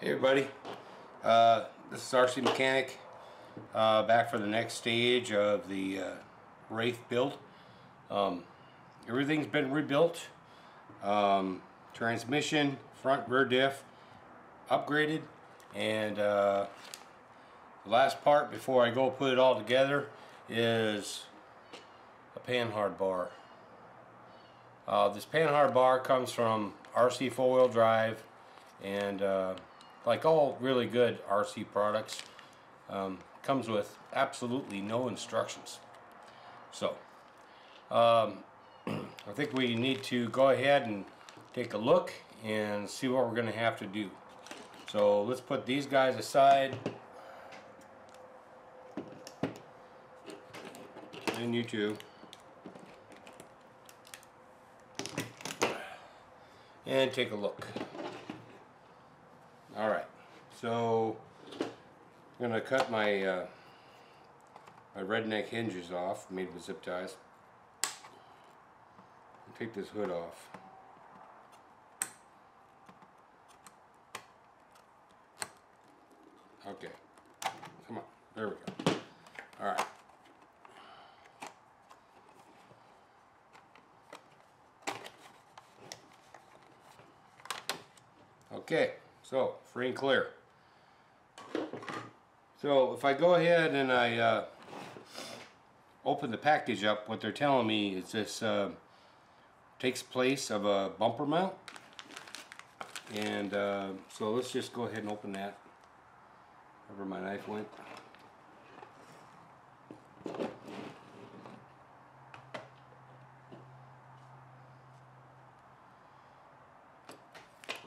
Hey everybody, this is RC Mechanic, back for the next stage of the Wraith build. Everything's been rebuilt, transmission, front, rear diff, upgraded, and the last part before I go put it all together is a panhard bar. This panhard bar comes from RC 4-wheel drive, and like all really good RC products, comes with absolutely no instructions. So I think we need to go ahead and take a look and see what we're going to have to do. So let's put these guys aside, and you too, and take a look. Alright, so I'm going to cut my my redneck hinges off, made with zip ties, and take this hood off. Okay, come on, there we go. Alright. Okay, so free and clear. So if I go ahead and I open the package up, what they're telling me is this takes place of a bumper mount, and so let's just go ahead and open that. Wherever my knife went.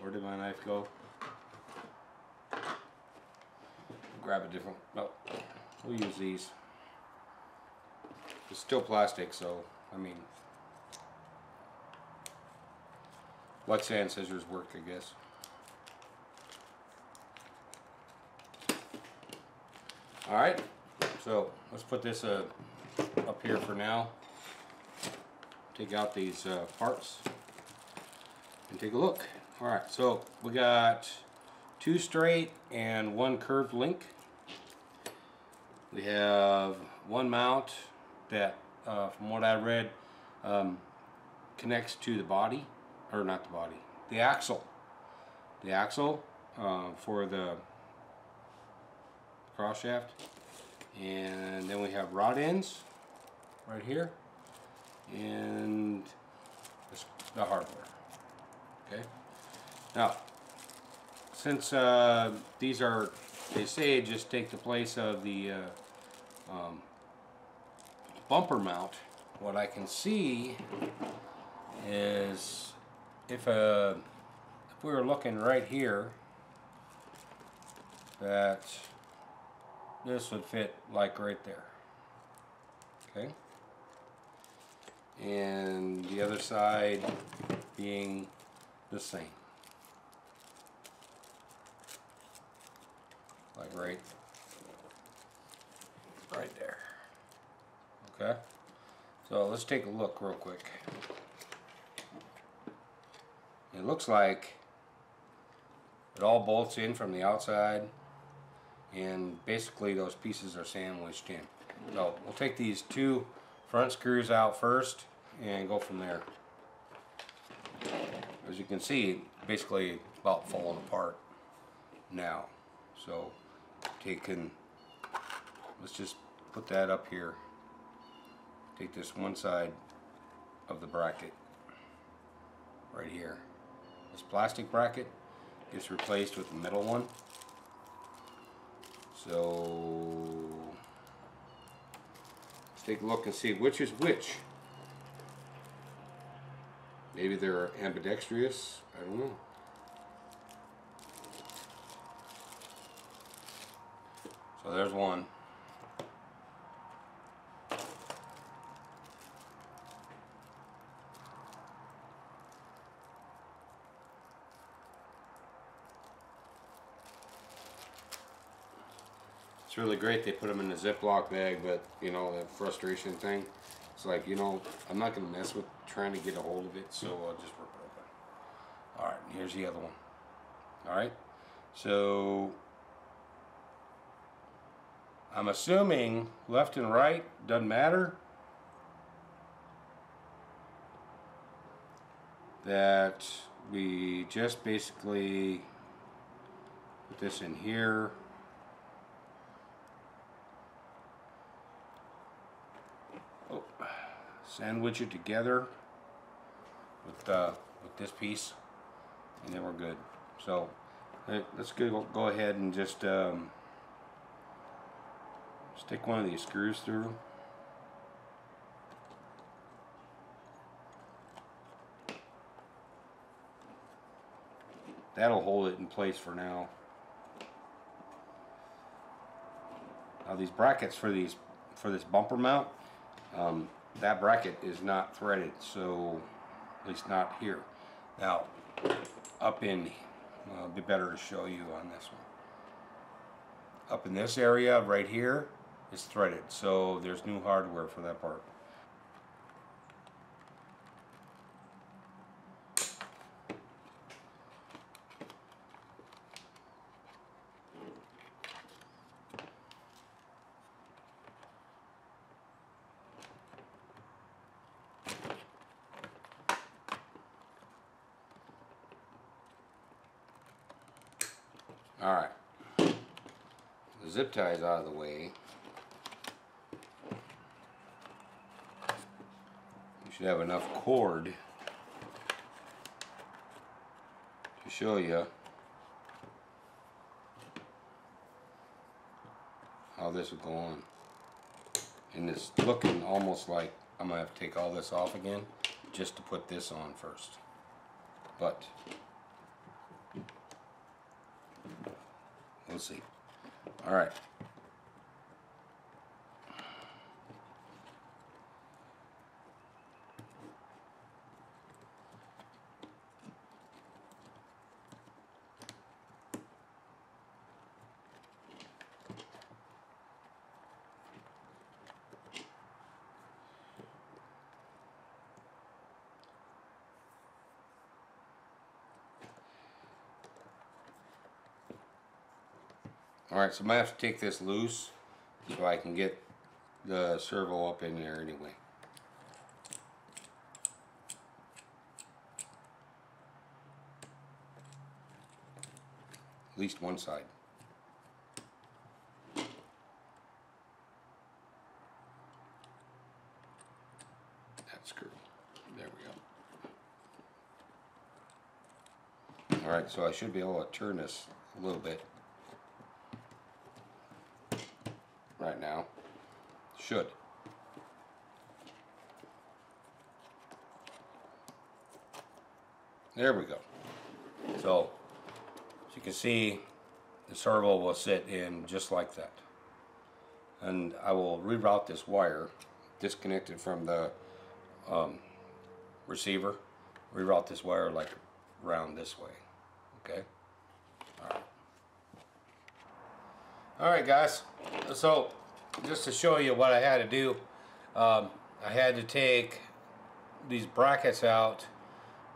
Where did my knife go? Grab a different, no, we'll use these. It's still plastic, so I mean, wet sand scissors work, I guess. Alright, so let's put this up here for now. Take out these parts and take a look. Alright, so we got 2 straight and 1 curved link. We have 1 mount that, from what I read, connects to the body, or not the body, the axle. The axle for the cross shaft. And then we have rod ends right here, and the hardware. Okay. Now, since these are, they say, just take the place of the bumper mount, what I can see is if we were looking right here, that this would fit like right there. Okay. And the other side being the same. Like right there. Okay, so let's take a look real quick. It looks like it all bolts in from the outside, and basically those pieces are sandwiched in. So we'll take these 2 front screws out first and go from there. As you can see, basically it's about falling apart now. So let's just put that up here. Take this one side of the bracket right here. This plastic bracket gets replaced with the metal one. So let's take a look and see which is which. Maybe they're ambidextrous, I don't know. So there's one. It's really great they put them in a Ziploc bag, but you know, that frustration thing. It's like, you know, I'm not going to mess with trying to get a hold of it, so I'll just rip it open. Alright, here's the other one. Alright, So I'm assuming left and right doesn't matter, that we just basically put this in here. Oh, sandwich it together with this piece, and then we're good. So let's go ahead and just stick one of these screws through. That'll hold it in place for now. Now these brackets for this bumper mount, that bracket is not threaded, so at least not here. Now up in, well, it'd be better to show you on this one. Up in this area right here is threaded, so there's new hardware for that part. Alright, the zip tie is out of the way. You should have enough cord to show you how this will go on. And it's looking almost like I'm going to have to take all this off again just to put this on first. But we'll see. Alright. Alright, so I'm going to have to take this loose so I can get the servo up in there anyway. At least one side. That screw. There we go. Alright, so I should be able to turn this a little bit. Right now. Should. There we go. So, as you can see, the servo will sit in just like that. And I will reroute this wire, disconnect it from the receiver, reroute this wire like around this way. Okay? Alright. Alright guys, so just to show you what I had to do, I had to take these brackets out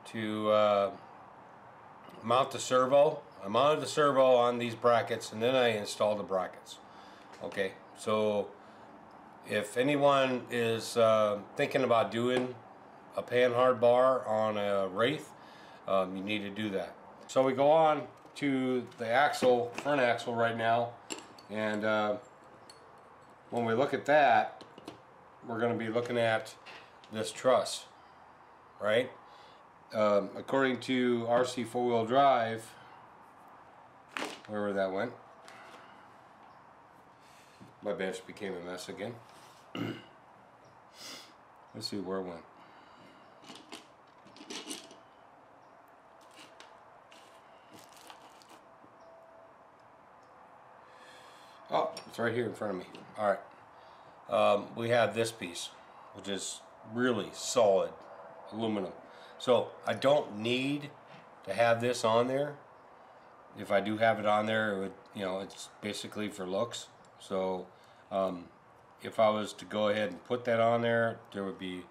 to mount the servo. I mounted the servo on these brackets and then I installed the brackets. Okay, so if anyone is thinking about doing a panhard bar on a Wraith, you need to do that. So we go on to the axle, front axle right now. And when we look at that, we're going to be looking at this truss, right? According to RC 4-wheel drive, wherever that went, my bench became a mess again. Let's see where it went. Oh, it's right here in front of me. Alright. We have this piece, which is really solid aluminum. So I don't need to have this on there. If I do have it on there, it would, you know, it's basically for looks. So if I was to go ahead and put that on there, there would be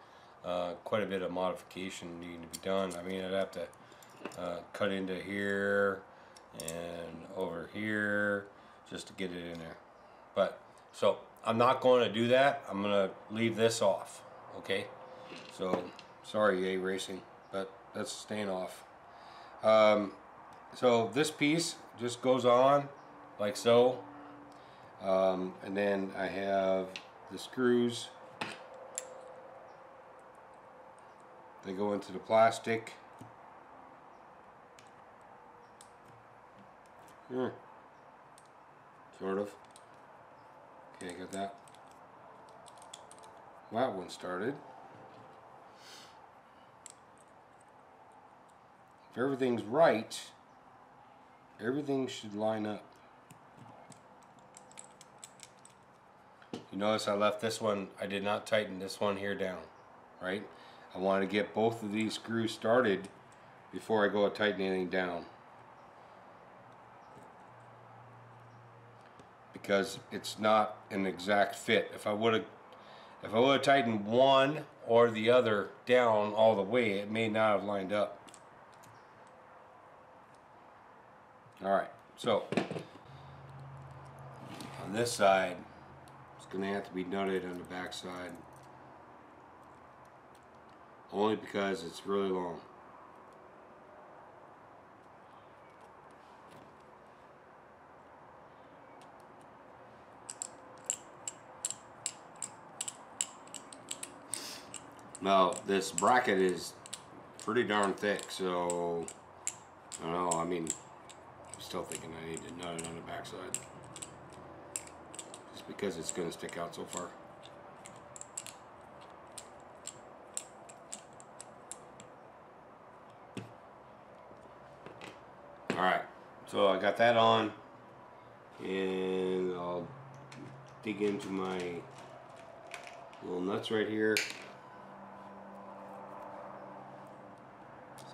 quite a bit of modification needing to be done. I mean, I'd have to cut into here and over just to get it in there. But so I'm not going to do that. I'm going to leave this off. Okay, so sorry, A Racing, but that's staying off. So this piece just goes on like so, and then I have the screws. They go into the plastic. Sort of. Okay, got that. That one started. If everything's right, everything should line up. You notice I left this one, I did not tighten this one here down, right? I want to get both of these screws started before I go to tighten anything down. Because it's not an exact fit. If I would have tightened one or the other down all the way, it may not have lined up. Alright, so on this side, it's going to have to be nutted on the back side. Only because it's really long. Now, this bracket is pretty darn thick, so I don't know, I mean, I'm still thinking I need to nut it on the back side. Just because it's going to stick out so far. Alright, so I got that on, and I'll dig into my little nuts right here.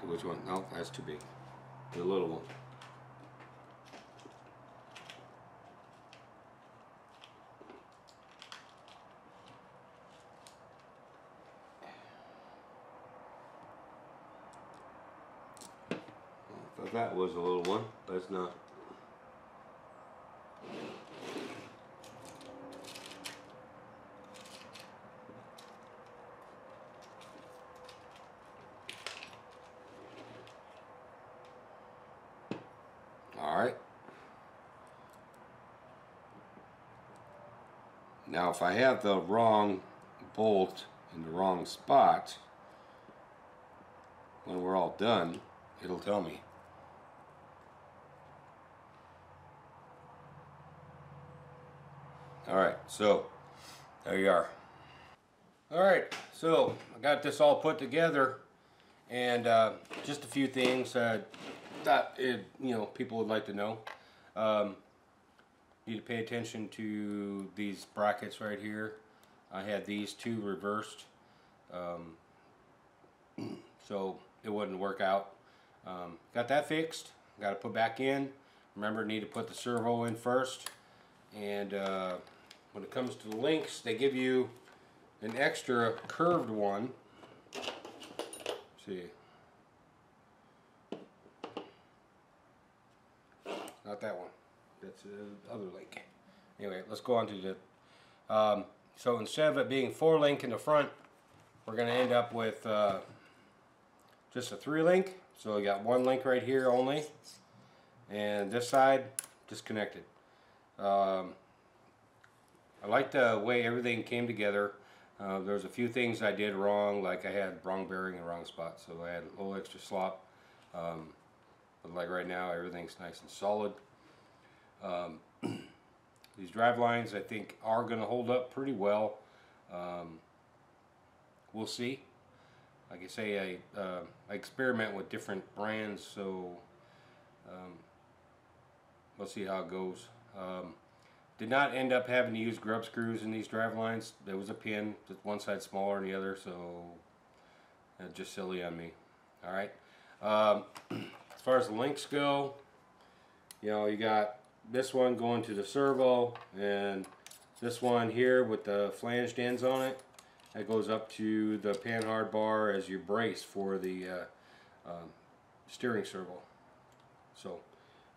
See which one. No, that's too big. The little one. I thought that was a little one, but it's not. Alright. Now if I have the wrong bolt in the wrong spot, when we're all done, it'll tell me. Alright, so there you are. Alright, so I got this all put together, and just a few things that people would like to know. Need to pay attention to these brackets right here. I had these two reversed, so it wouldn't work out. Got that fixed. Got to put back in. Remember, need to put the servo in first. And when it comes to the links, they give you an extra curved one. Let's see. Not that one. That's the other link. Anyway, let's go on to the... so instead of it being 4-link in the front, we're going to end up with just a 3-link. So we got 1 link right here only. And this side, disconnected. I like the way everything came together. There's a few things I did wrong, like I had wrong bearing in the wrong spot, so I had a little extra slop. But like right now, everything's nice and solid. These drive lines, I think, are going to hold up pretty well. We'll see. Like I say, I experiment with different brands, so we'll see how it goes. Did not end up having to use grub screws in these drive lines. There was a pin, just one side smaller than the other, so just silly on me. Alright. As far as the links go, you got this one going to the servo, and this one here with the flanged ends on it, that goes up to the panhard bar as your brace for the steering servo. So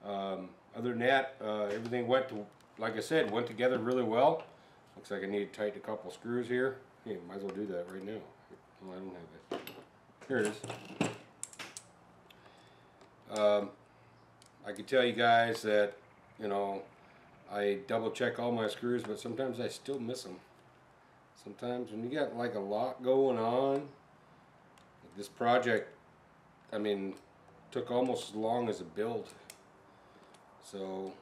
Other than that, everything went to, like I said, went together really well. Looks like I need to tighten a couple screws here. Hey, might as well do that right now. Well, I don't have it. Here it is. I can tell you guys that, you know, I double check all my screws, but sometimes I still miss them. Sometimes when you got like a lot going on, like this project, I mean, took almost as long as a build. So,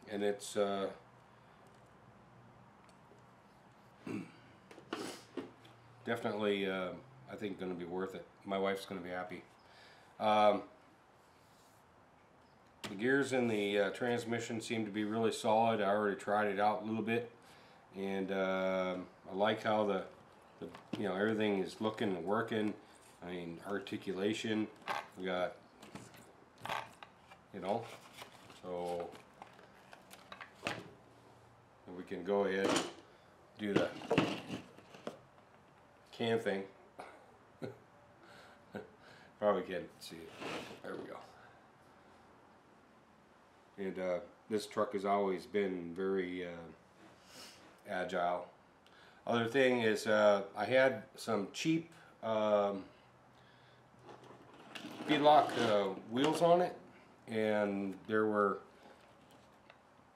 and it's definitely, I think, going to be worth it. My wife's going to be happy. The gears in the transmission seem to be really solid. I already tried it out a little bit, and I like how the you know, everything is looking and working. I mean, articulation. We got, you know, so we can go ahead and do the can thing. Probably can't see it. There we go. And this truck has always been very agile. Other thing is I had some cheap beadlock wheels on it, and there were,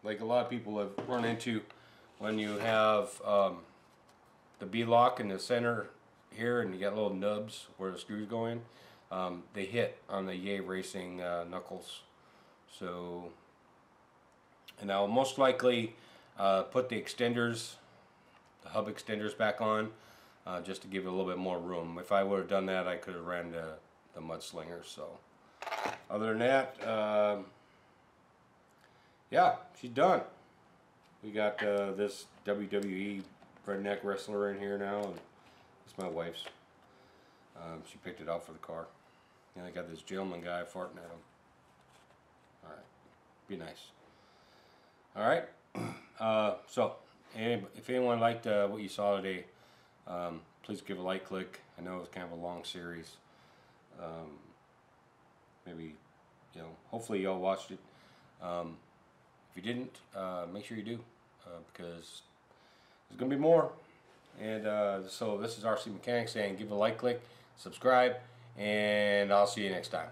like a lot of people have run into, when you have the beadlock in the center here and you got little nubs where the screws go in, they hit on the Yay Racing knuckles. So, and I'll most likely put the extenders, the hub extenders back on, just to give it a little bit more room. If I would have done that, I could have ran the mudslinger. So, other than that, yeah, she's done. We got this WWE redneck wrestler in here now, and it's my wife's. She picked it out for the car. And I got this gentleman guy farting at him. Alright, be nice. Alright, so if anyone liked what you saw today, please give a like, click. I know it's kind of a long series. Maybe, you know, hopefully y'all watched it. If you didn't, make sure you do, because there's going to be more. And so this is RC Mechanics saying give a like, click, subscribe, and I'll see you next time.